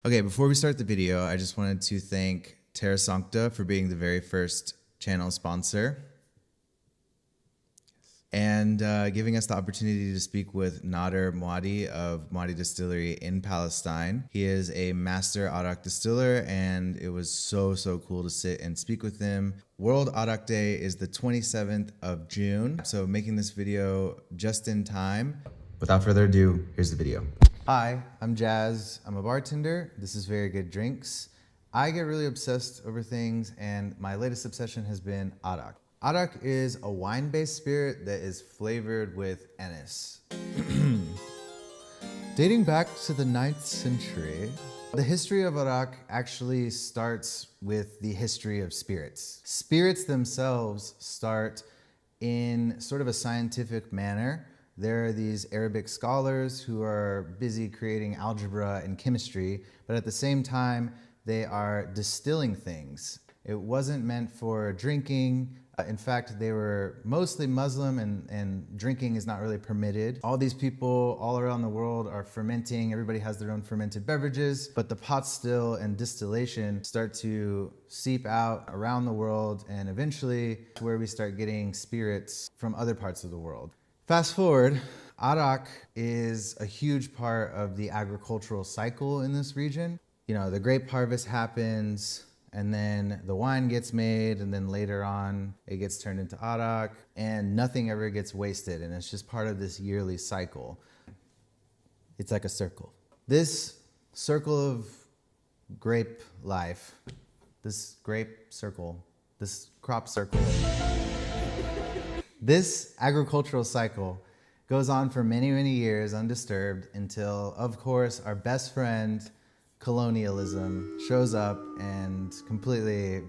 Okay, before we start the video, I just wanted to thank Terra Sancta for being the very first channel sponsor and giving us the opportunity to speak with Arak Muaddi of Muaddi Distillery in Palestine. He is a master Arak distiller, and it was so cool to sit and speak with him. World Arak Day is the 27th of June, so making this video just in time. Without further ado, here's the video. Hi, I'm Jazz. I'm a bartender. This is Very Good Drinks. I get really obsessed over things, and my latest obsession has been Arak. Arak is a wine-based spirit that is flavored with anise. Dating back to the 9th century, the history of Arak actually starts with the history of spirits. Spirits themselves start in sort of a scientific manner. There are these Arabic scholars who are busy creating algebra and chemistry, but at the same time, they are distilling things. It wasn't meant for drinking. In fact, they were mostly Muslim and drinking is not really permitted. All these people all around the world are fermenting. Everybody has their own fermented beverages, but the pot still and distillation start to seep out around the world, and eventually to where we start getting spirits from other parts of the world. Fast forward, Arak is a huge part of the agricultural cycle in this region. You know, the grape harvest happens, and then the wine gets made, and then later on it gets turned into Arak, and nothing ever gets wasted, and it's just part of this yearly cycle. It's like a circle. This circle of grape life, this grape circle, this crop circle, this agricultural cycle goes on for many years undisturbed until, of course, our best friend, colonialism, shows up and completely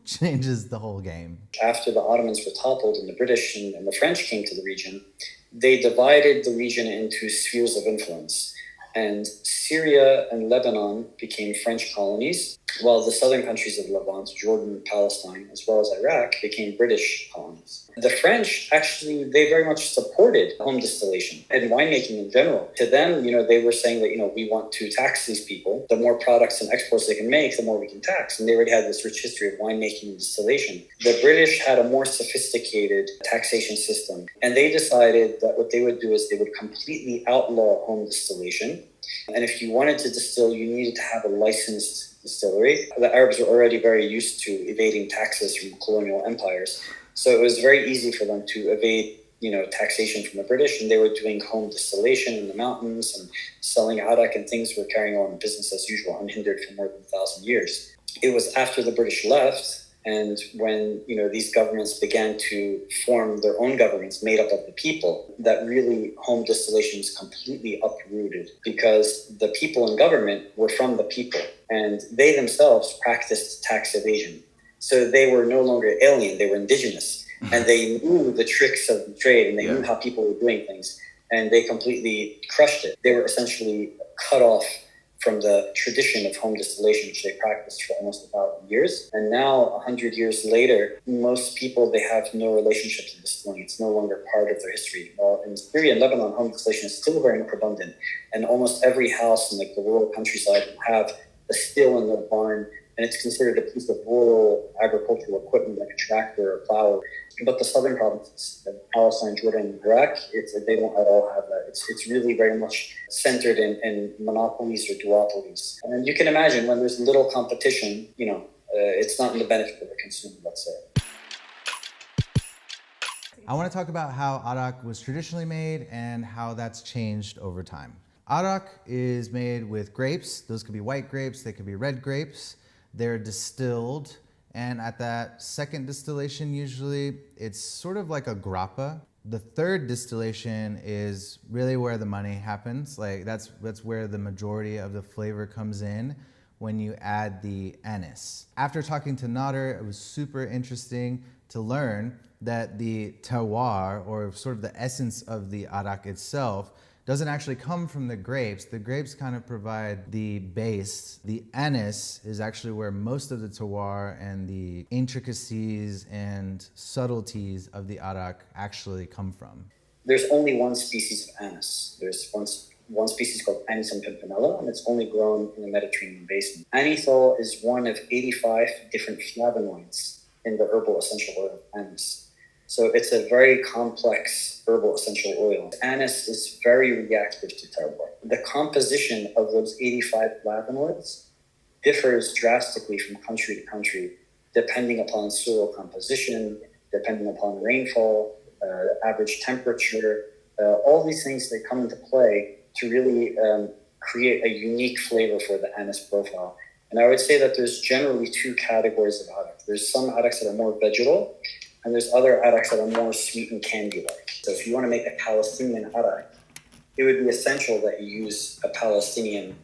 changes the whole game. After the Ottomans were toppled and the British and the French came to the region, they divided the region into spheres of influence. And Syria and Lebanon became French colonies, while the southern countries of Levant, Jordan, Palestine, as well as Iraq, became British colonies. The French, actually, they very much supported home distillation and winemaking in general. To them, they were saying that, we want to tax these people. The more products and exports they can make, the more we can tax. And they already had this rich history of winemaking and distillation. The British had a more sophisticated taxation system. And they decided that what they would do is they would completely outlaw home distillation. And if you wanted to distill, you needed to have a licensed distillery. The Arabs were already very used to evading taxes from colonial empires. So it was very easy for them to evade, taxation from the British, and they were doing home distillation in the mountains and selling arak, and things were carrying on business as usual, unhindered for more than 1,000 years. It was after the British left, and when, these governments began to form their own governments made up of the people, that really home distillation is completely uprooted, because the people in government were from the people, and they themselves practiced tax evasion. So they were no longer alien, they were indigenous. And they knew the tricks of the trade, and they knew how people were doing things. And they completely crushed it. They were essentially cut off from the tradition of home distillation, which they practiced for almost 1,000 years. And now, 100 years later, most people, they have no relationship to distilling. It's no longer part of their history. While in Syria and Lebanon, home distillation is still very much abundant. And almost every house in the rural countryside will have a still in the barn, and it's considered a piece of rural agricultural equipment like a tractor or plow. But the southern provinces, Palestine, Jordan, and Iraq, they don't at all have that. It's really very much centered in monopolies or duopolies. And you can imagine when there's little competition, it's not in the benefit of the consumer, let's say. I want to talk about how Arak was traditionally made and how that's changed over time. Arak is made with grapes. Those could be white grapes, they could be red grapes. They're distilled, and at that second distillation, usually, it's sort of like a grappa. The third distillation is really where the money happens. Like that's where the majority of the flavor comes in when you add the anise. After talking to Nader, it was super interesting to learn that the terroir, or sort of the essence of the Arak itself, doesn't actually come from the grapes. The grapes kind of provide the base. The anise is actually where most of the terroir and the intricacies and subtleties of the Arak actually come from. There's only one species of anise. There's one one species called Anisum pimpinella, and it's only grown in the Mediterranean basin. Anethol is one of 85 different flavonoids in the herbal essential oil of anise. So it's a very complex herbal essential oil. Anise is very reactive to terroir. The composition of those 85 flavonoids differs drastically from country to country, depending upon soil composition, depending upon rainfall, average temperature, all these things that come into play to really create a unique flavor for the anise profile. And I would say that there's generally two categories of arak. There's some araks that are more vegetal, and there's other araks that are more sweet and candy-like. So if you want to make a Palestinian arak, it would be essential that you use a Palestinian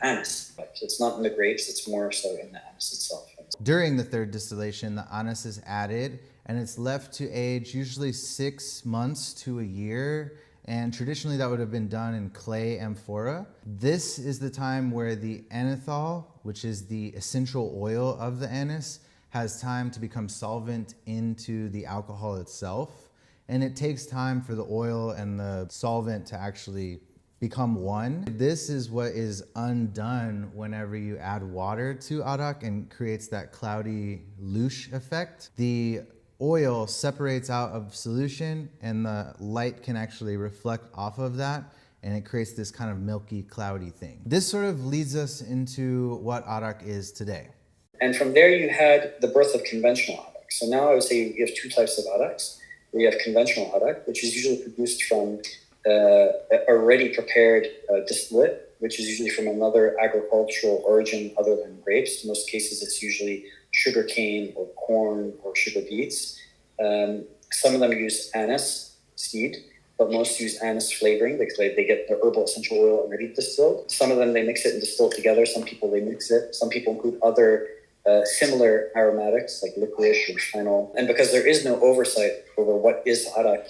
anise. It's not in the grapes, it's more so in the anise itself. During the third distillation, the anise is added and it's left to age usually 6 months to a year. And traditionally that would have been done in clay amphora. This is the time where the anethol, which is the essential oil of the anise, has time to become solvent into the alcohol itself. And it takes time for the oil and the solvent to actually become one. This is what is undone whenever you add water to arak and creates that cloudy louche effect. The oil separates out of solution and the light can actually reflect off of that, and it creates this kind of milky, cloudy thing. This sort of leads us into what arak is today. And from there you had the birth of conventional arak. So now I would say you have two types of araks. We have conventional arak, which is usually produced from already prepared distillate, which is usually from another agricultural origin other than grapes. In most cases, it's usually sugarcane or corn or sugar beets. Some of them use anise seed, but most use anise flavoring because they get the herbal essential oil already distilled. Some of them, they mix it and distill it together. Some people, they mix it. Some people include other similar aromatics like licorice or fennel. And because there is no oversight over what is arak,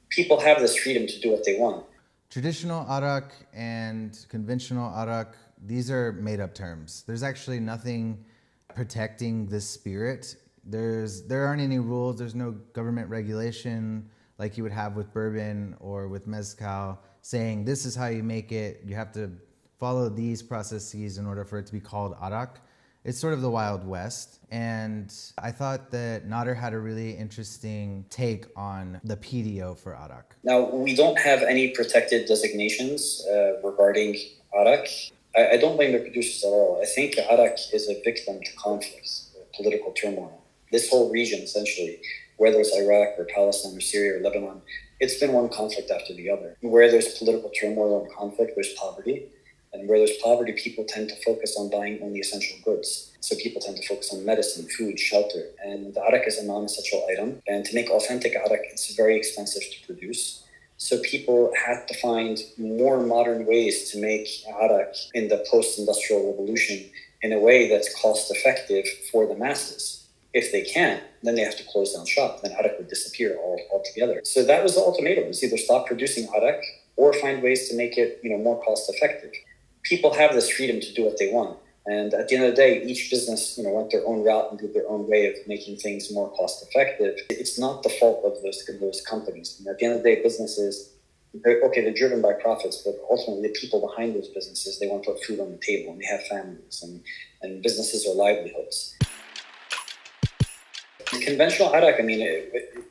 people have this freedom to do what they want. Traditional arak and conventional arak, these are made up terms. There's actually nothing protecting this spirit. There aren't any rules. There's no government regulation like you would have with bourbon or with mezcal saying this is how you make it. You have to follow these processes in order for it to be called arak. It's sort of the Wild West. And I thought that Nader had a really interesting take on the PDO for arak. Now, we don't have any protected designations regarding arak. I don't blame the producers at all. I think arak is a victim to conflicts, political turmoil. This whole region, essentially, whether it's Iraq or Palestine or Syria or Lebanon, it's been one conflict after the other. Where there's political turmoil and conflict, there's poverty. And where there's poverty, people tend to focus on buying only essential goods. So people tend to focus on medicine, food, shelter. And the arak is a non-essential item. And to make authentic arak, it's very expensive to produce. So people had to find more modern ways to make arak in the post-industrial revolution in a way that's cost-effective for the masses. If they can't, then they have to close down shop. Then arak would disappear altogether. So that was the ultimatum: is either stop producing arak or find ways to make it, more cost-effective. People have this freedom to do what they want. And at the end of the day, each business, went their own route and did their own way of making things more cost effective. It's not the fault of those companies. And at the end of the day, businesses, they're driven by profits, but ultimately the people behind those businesses, they want to put food on the table and they have families and businesses are livelihoods. Conventional arak,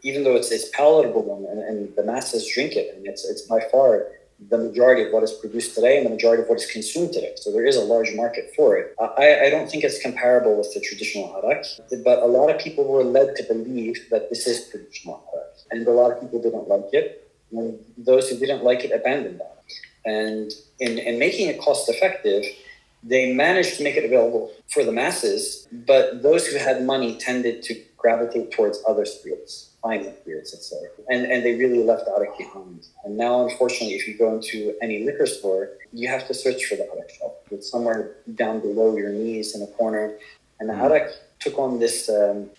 even though it's palatable and the masses drink it, and it's by far the majority of what is produced today and the majority of what is consumed today. So there is a large market for it. I don't think it's comparable with the traditional arak, but a lot of people were led to believe that this is traditional arak. And a lot of people didn't like it. And those who didn't like it abandoned that. And in making it cost effective, they managed to make it available for the masses, but those who had money tended to gravitate towards other spirits, finer spirits, let's say. And they really left arak behind. And now, unfortunately, if you go into any liquor store, you have to search for the arak shelf. It's somewhere down below your knees in a corner. And the arak took on this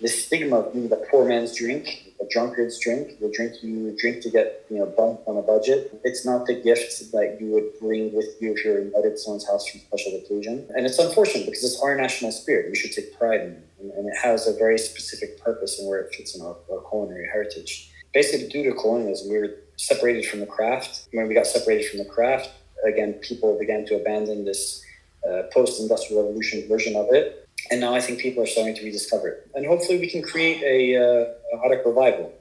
stigma of being the poor man's drink, the drunkard's drink, the drink you drink to get bumped on a budget. It's not the gift that you would bring with you if you're invited to someone's house for a special occasion. And it's unfortunate because it's our national spirit. We should take pride in it. And it has a very specific purpose and where it fits in our culinary heritage. Basically, due to colonialism, we were separated from the craft. When we got separated from the craft, again, people began to abandon this post-industrial revolution version of it. And now I think people are starting to rediscover it. And hopefully we can create a Arak revival.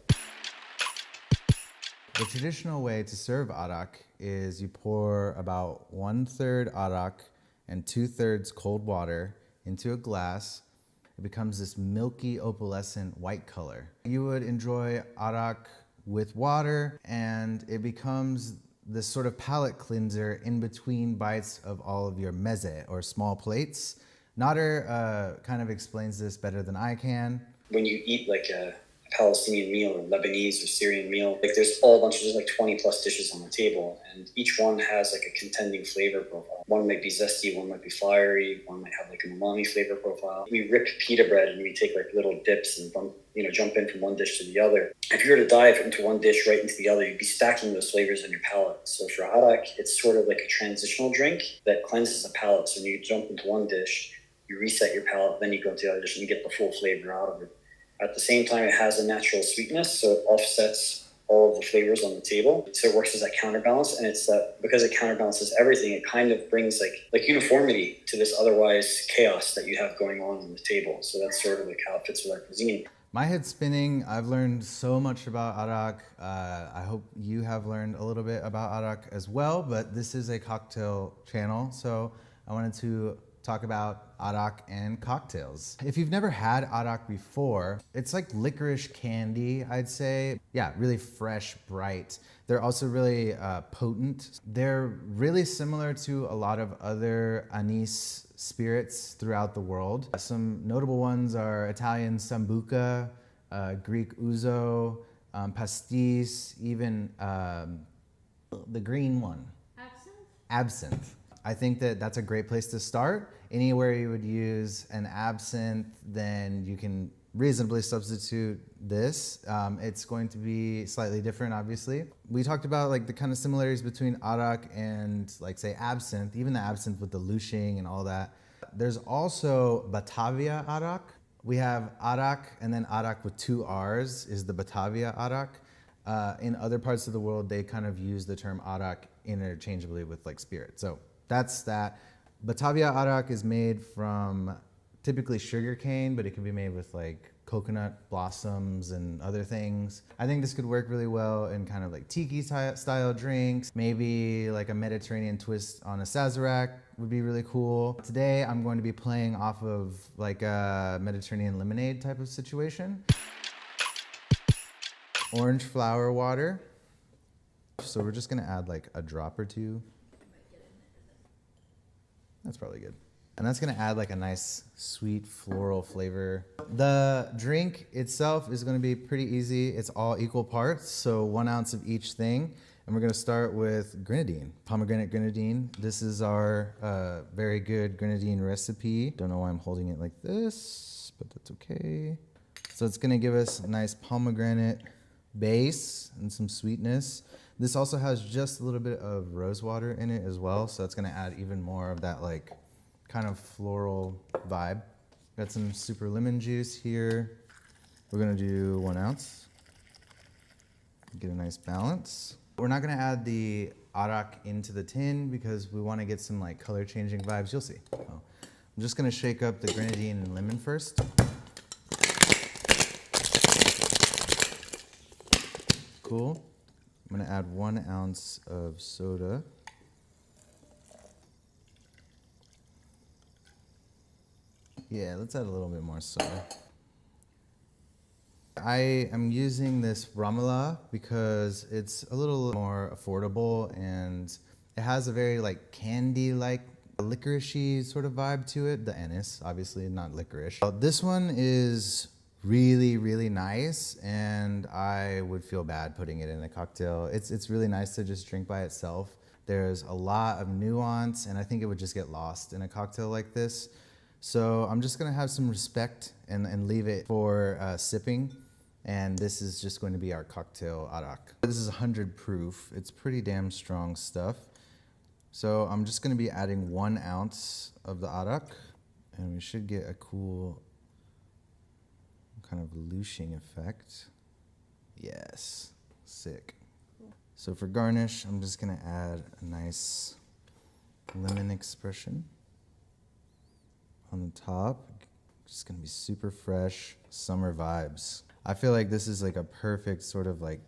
The traditional way to serve Arak is you pour about 1/3 Arak and 2/3 cold water into a glass. It becomes this milky opalescent white color. You would enjoy Arak with water, and it becomes this sort of palate cleanser in between bites of all of your meze, or small plates. Nader kind of explains this better than I can. When you eat like a Palestinian meal or Lebanese or Syrian meal, like there's all a bunch of, there's like 20 plus dishes on the table, and each one has like a contending flavor profile. One might be zesty, one might be fiery, one might have like an umami flavor profile. We rip pita bread and we take like little dips and jump in from one dish to the other. If you were to dive into one dish right into the other, you'd be stacking those flavors in your palate. So for Arak, it's sort of like a transitional drink that cleanses the palate. So when you jump into one dish, you reset your palate, then you go to the other dish and you get the full flavor out of it. At the same time, it has a natural sweetness, so it offsets all of the flavors on the table. So it works as that counterbalance, and it's that because it counterbalances everything, it kind of brings like uniformity to this otherwise chaos that you have going on the table. So that's sort of like how it fits with our cuisine. My head's spinning. I've learned so much about Arak. I hope you have learned a little bit about Arak as well, but this is a cocktail channel, so I wanted to talk about Arak and cocktails. If you've never had Arak before, it's like licorice candy, I'd say. Yeah, really fresh, bright. They're also really potent. They're really similar to a lot of other anise spirits throughout the world. Some notable ones are Italian sambuca, Greek ouzo, pastis, even the green one. Absinthe. I think that that's a great place to start. Anywhere you would use an absinthe, then you can reasonably substitute this. It's going to be slightly different, obviously. We talked about like the kind of similarities between Arak and like say absinthe, even the absinthe with the lushing and all that. There's also Batavia Arak. We have Arak, and then Arak with 2 R's is the Batavia Arak. In other parts of the world, they kind of use the term Arak interchangeably with like spirit. So that's that. Batavia Arak is made from typically sugar cane, but it can be made with like coconut blossoms and other things. I think this could work really well in kind of like tiki style drinks. Maybe like a Mediterranean twist on a sazerac would be really cool. Today I'm going to be playing off of like a Mediterranean lemonade type of situation. Orange flower water. So we're just gonna add like a drop or two. That's probably good. And that's gonna add like a nice sweet floral flavor. The drink itself is gonna be pretty easy. It's all equal parts, so 1 ounce of each thing. And we're gonna start with grenadine, pomegranate grenadine. This is our very good grenadine recipe. Don't know why I'm holding it like this, but that's okay. So it's gonna give us a nice pomegranate base and some sweetness. This also has just a little bit of rose water in it as well, so it's gonna add even more of that like kind of floral vibe. Got some super lemon juice here. We're gonna do 1 ounce. Get a nice balance. We're not gonna add the Arak into the tin because we wanna get some like color changing vibes. You'll see. Oh. I'm just gonna shake up the grenadine and lemon first. Cool. I'm gonna add 1 ounce of soda. Yeah, let's add a little bit more soda. I am using this Ramala because it's a little more affordable and it has a very like candy-like licorice-y sort of vibe to it. The anise, obviously not licorice. This one is really, really nice, and I would feel bad putting it in a cocktail. It's really nice to just drink by itself. There's a lot of nuance, and I think it would just get lost in a cocktail like this. So I'm just gonna have some respect and leave it for sipping, and this is just going to be our cocktail Arak. This is 100 proof. It's pretty damn strong stuff. So I'm just gonna be adding 1 ounce of the Arak, and we should get a cool kind of lushing effect. Yes, sick. Cool. So for garnish, I'm just gonna add a nice lemon expression on the top. Just gonna be super fresh, summer vibes. I feel like this is like a perfect sort of like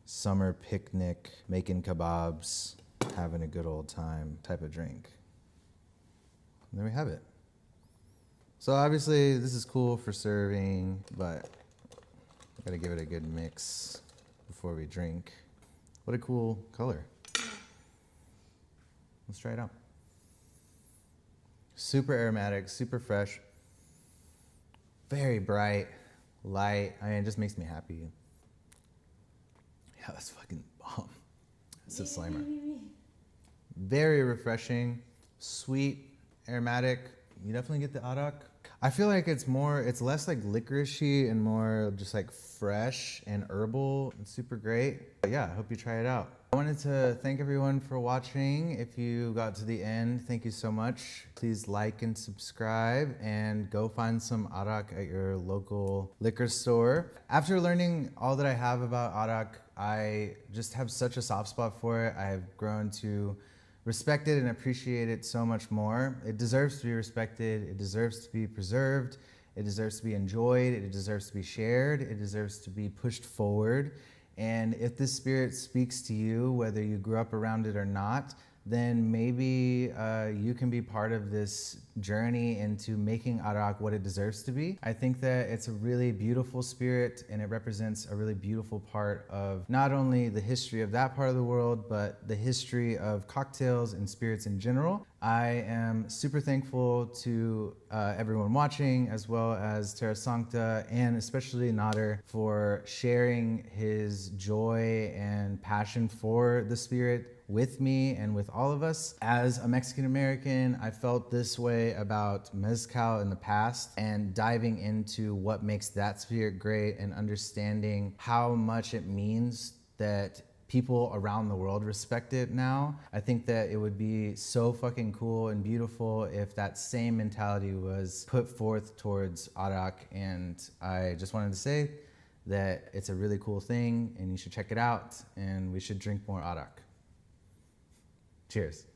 summer picnic, making kebabs, having a good old time type of drink. And there we have it. So obviously this is cool for serving, but I gotta give it a good mix before we drink. What a cool color. Let's try it out. Super aromatic, super fresh, very bright, light. I mean, it just makes me happy. Yeah, that's fucking bomb. It's a slimer. Very refreshing, sweet, aromatic. You definitely get the Arak. I feel like it's less like licoricey and more just like fresh and herbal. It's super great. But yeah, I hope you try it out. I wanted to thank everyone for watching. If you got to the end, thank you so much. Please like and subscribe and go find some Arak at your local liquor store. After learning all that I have about Arak, I just have such a soft spot for it. I have grown to respect it and appreciate it so much more. It deserves to be respected. It deserves to be preserved. It deserves to be enjoyed. It deserves to be shared. It deserves to be pushed forward. And if this spirit speaks to you, whether you grew up around it or not, then maybe you can be part of this journey into making Arak what it deserves to be. I think that it's a really beautiful spirit and it represents a really beautiful part of not only the history of that part of the world, but the history of cocktails and spirits in general. I am super thankful to everyone watching, as well as Terra Sancta and especially Nader for sharing his joy and passion for the spirit with me and with all of us. As a Mexican American, I felt this way about mezcal in the past, and diving into what makes that spirit great and understanding how much it means that people around the world respect it now. I think that it would be so fucking cool and beautiful if that same mentality was put forth towards Arak, and I just wanted to say that it's a really cool thing and you should check it out and we should drink more Arak. Cheers.